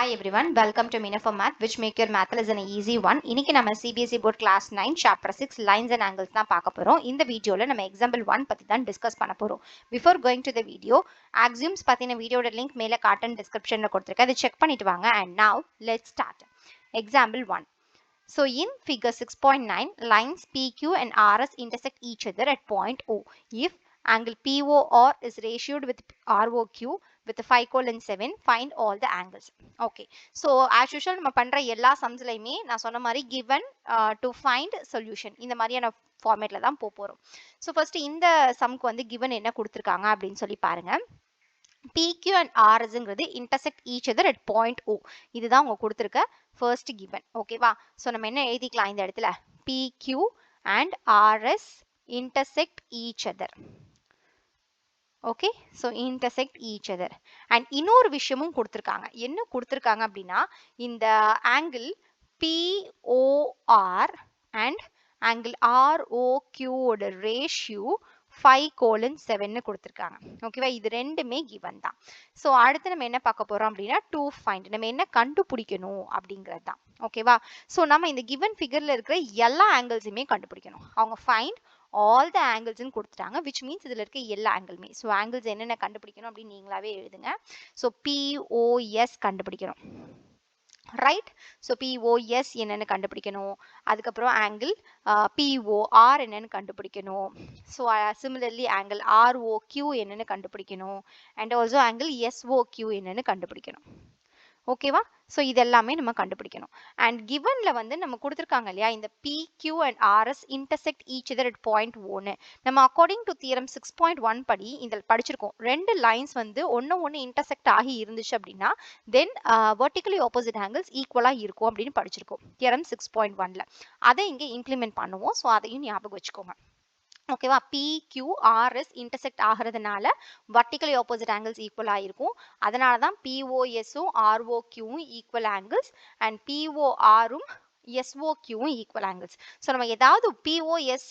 Hi everyone, welcome to Mina for Math, which make your math lesson an easy one. இன்னைக்கு நம்ம CBSE board class 9 chapter 6 lines and angles தான் பார்க்க போறோம். இந்த வீடியோல நம்ம example 1 பத்தி தான் டிஸ்கஸ் பண்ண போறோம். Before going to the video, axioms பத்தின வீடியோட லிங்க் மேல காட்டன் டிஸ்கிரிப்ஷன்ல கொடுத்திருக்கேன். அதை செக் பண்ணிட்டு வாங்க. And now let's start. Example 1. So in figure 6.9, lines PQ and RS intersect each other at point O. If angle POR is ratioed with ROQ with 5:7, find all the angles. Okay. So as usual நம்ம பண்ற எல்லா சம்ஸ்லயுமே நான் சொன்ன மாதிரி given to find solution இந்த மாதிரியான ஃபார்மேட்ல தான் போறோம். So first இந்த சம்க்கு வந்து given என்ன கொடுத்திருக்காங்க அப்படின்னு சொல்லி பாருங்க. PQ and RSங்கிறது intersect each other at point O. இதுதான் உங்க கொடுத்திருக்க first given. ஓகேவா? So நம்ம என்ன எழுதிக்கலாம் இந்த இடத்துல? PQ and RS intersect each other. Okay, so intersect each other. And இன்னொரு விஷயமும் கொடுத்துருக்காங்க. என்ன கொடுத்துருக்காங்க அப்படின்னா இந்த angle POR and angle ROQ ஓட ரேஷியோ 5:7 கொடுத்துருக்காங்க. ஓகேவா, இது ரெண்டுமே given தான். ஸோ அடுத்து நம்ம என்ன பார்க்க போறோம் அப்படின்னா to find, நம்ம என்ன கண்டுபிடிக்கணும் அப்படிங்கிறது தான். ஓகேவா, ஸோ நம்ம இந்த given figureல இருக்கிற எல்லா ஆங்கிள்ஸுமே கண்டுபிடிக்கணும். அவங்க find all the angles ன்னு கொடுத்துட்டாங்க, which means இதுல இருக்க எல்லா ஆங்கிளுமே. ஸோ ஆங்கிள்ஸ் என்னென்ன கண்டுபிடிக்கணும் அப்படின்னு நீங்களாவே எழுதுங்க. ஸோ POS கண்டுபிடிக்கணும், ரைட்? ஸோ POS என்னன்னு கண்டுபிடிக்கணும். அதுக்கப்புறம் ஆங்கிள் POR என்னன்னு கண்டுபிடிக்கணும். ஸோ சிமிலர்லி ஆங்கிள் ROQ என்னன்னு கண்டுபிடிக்கணும். அண்ட் ஆல்சோ ஆங்கிள் SOQ என்னன்னு கண்டுபிடிக்கணும். ஓகேவா, ஸோ இதெல்லாமே நம்ம கண்டுபிடிக்கணும். அண்ட் கிவன்ல வந்து நம்ம கொடுத்துருக்காங்க இல்லையா, இந்த PQ and RS intersect each other at point O. நம்ம அக்கார்டிங் டு தியரம் 6.1 படி இதில் படிச்சிருக்கோம். ரெண்டு லைன்ஸ் வந்து ஒன்று இன்டர்செக்ட் ஆகி இருந்துச்சு அப்படின்னா தென் வெர்டிகலி ஆப்போசிட் ஆங்கிள்ஸ் ஈக்குவலாக இருக்கும் அப்படின்னு படிச்சிருக்கோம் தியரம் 6.1ல. அதை இங்கே இம்ப்ளிமெண்ட் பண்ணுவோம். ஸோ அதையும் ஞாபகம் வச்சுக்கோங்க. ஓகேவா, PQRS இன்டர்செக்ட் ஆகிறதுனால vertically opposite angles ஈக்குவல் ஆயிருக்கும். அதனால தான் POSும் ROQவும் ஈக்குவல் ஆங்கிள்ஸ் அண்ட் PORும் SOQவும் ஈக்குவல் ஆங்கிள்ஸ். ஸோ நம்ம ஏதாவது POS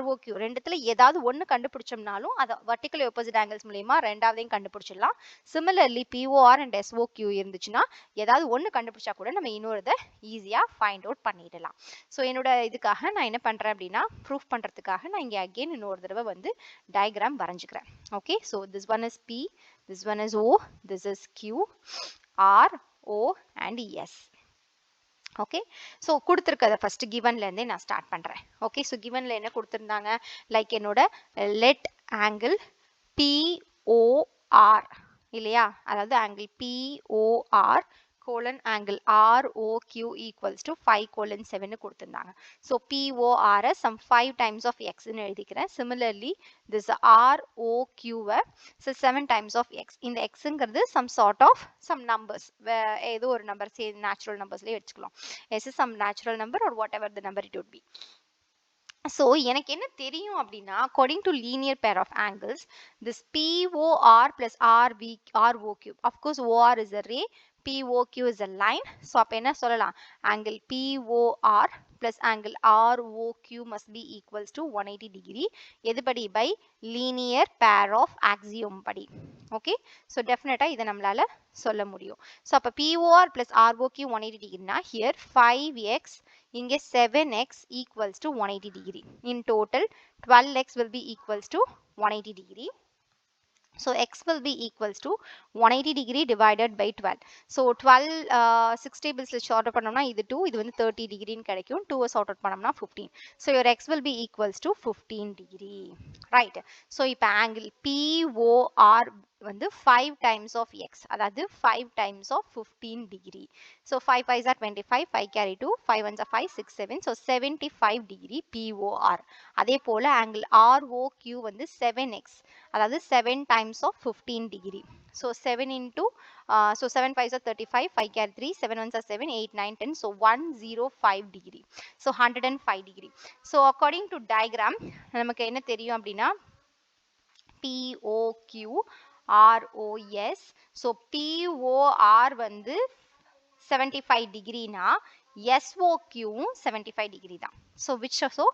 ROQ ரெண்டுத்துல ஏதாவது ஒன்று கண்டுபிடிச்சோம்னாலும் அதை vertically opposite angles மூலமா ரெண்டாவதையும் கண்டுபிடிச்சிடலாம். சிமிலர்லி POR அண்ட் SOQ இருந்துச்சுன்னா ஏதாவது ஒன்று கண்டுபிடிச்சா கூட நம்ம இன்னொருதை ஈஸியாக ஃபைண்ட் அவுட் பண்ணிடலாம். ஸோ என்னோட இதுக்காக நான் என்ன பண்ணுறேன் அப்படின்னா ப்ரூஃப் பண்ணுறதுக்காக நான் இங்கே அகெயின் இன்னொரு தடவை வந்து டயக்ராம் வரைஞ்சிக்கிறேன். Okay, so this one is P, this one is O, this is Q, R, O and S. Okay, so கொடுத்துருக்கத ஃபர்ஸ்ட் கிவன்லேருந்தே நான் ஸ்டார்ட் பண்ணுறேன். ஓகே, ஸோ கிவனில் என்ன கொடுத்துருந்தாங்க, லைக் என்னோட லெட் ஆங்கிள் POR இல்லையா, அதாவது angle POR colon angle ROQ equals to 5:7 கொடுத்திருந்தாங்க. So PORS some 5 times of x ன்னு எழுதிக்கிறேன். Similarly this ROQ so 7 times of x. இந்த xங்கிறது some sort of some numbers, ஏதோ ஒரு நம்பர் natural numbersலயே வச்சுக்கலாம். S is some natural number or whatever the number it would be. So எனக்கு என்ன தெரியும் அப்படின்னா according to linear pair of angles this POR plus ROQ, of course OR is a ray, POQ is a line. So அப்ப என்ன சொல்லலாம், angle POR plus angle ROQ must be equals to 180 degree. எதுபடி? by linear pair of axiom படி. Okay, so definitely இதை நம்மளால சொல்ல முடியும். So அப்ப POR plus ROQ 180 degree here 5x இங்கே 7x equals to 180 degree. In total 12x will be equals to 180 degree. So x will be equals to 180 degree divided by 12. So 12 6 tables short out பண்ணோம்னா இது 2, இது வந்து 30 degree ன்னு கிடைக்கும். 2 sort out பண்ணோம்னா 15. So your x will be equals to 15 degree. Right. So இப்போ angle POR வந்து 5 times of x, அதாவது 5 times of 15 degree. So 5 5s are 25, 5 carry 2, 5 1s are 5, 6 7, so 75 degree POR. அதே போல angle ROQ வந்து 7x, அதாவது 7 times of 15 degree. So 7 into so 7 5s are 35, 5 carry 3, 7 1s are 7, 8 9 10, so 105 degree. So 105 degree. So according to diagram நமக்கு என்ன தெரியும் அப்படின்னா POQ ROS. So POR வந்து 75 degree னா SOQ 75 degree தான். So which so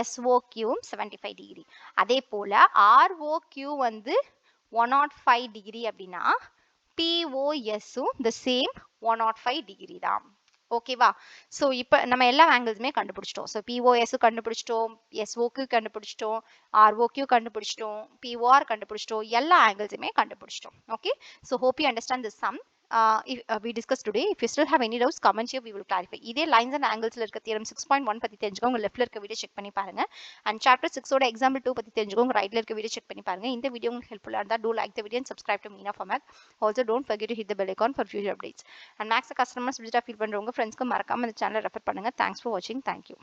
SOQ 75 degree. அதே போல ROQ வந்து 105 degree அப்படின்னா பிஓஎஸும் the same 105 டிகிரி தான். ஓகேவா? ஸோ இப்போ நம்ம எல்லா ஆங்கிள்ஸுமே கண்டுபிடிச்சிட்டோம். ஸோ பிஓஎஸ் கண்டுபிடிச்சிட்டோம், எஸ்ஓக்கு கண்டுபிடிச்சிட்டோம், ஆர்ஓக்யூ கண்டுபிடிச்சிட்டோம், பிஓஆர் கண்டுபிடிச்சிட்டோம், எல்லா ஆங்கிள்ஸுமே கண்டுபிடிச்சிட்டோம். Okay, so hope you understand this sum. We discussed today. If you still have any doubts, comment here, we will clarify. இதே lines and angles இருக்க theorem 6.1 பத்தி தெரிஞ்சுக்கோங்க, லெஃப்ட்ல இருக்க வீடியோ செக் பண்ணி பாருங்க. அண்ட் சாப்டர் 6 ஓட எக்ஸாம்பிள் 2 பத்தி தெரிஞ்சுக்கோங்க, ரைட்ல இருக்க வீடியோ செக் பண்ணி பாருங்க. இந்த வீடியோ உங்களுக்கு ஹெல்ப்ஃபுல்லா இருந்தா do like the video and subscribe to Meena for Math. Also don't forget to hit the bell icon for future updates. And Max customers Vista feel பண்றவங்க ஃப்ரெண்ட்ஸ்க்கு மறக்காம இந்த சேனலை ரெஃபர் பண்ணுங்க. Thanks for watching. Thank you.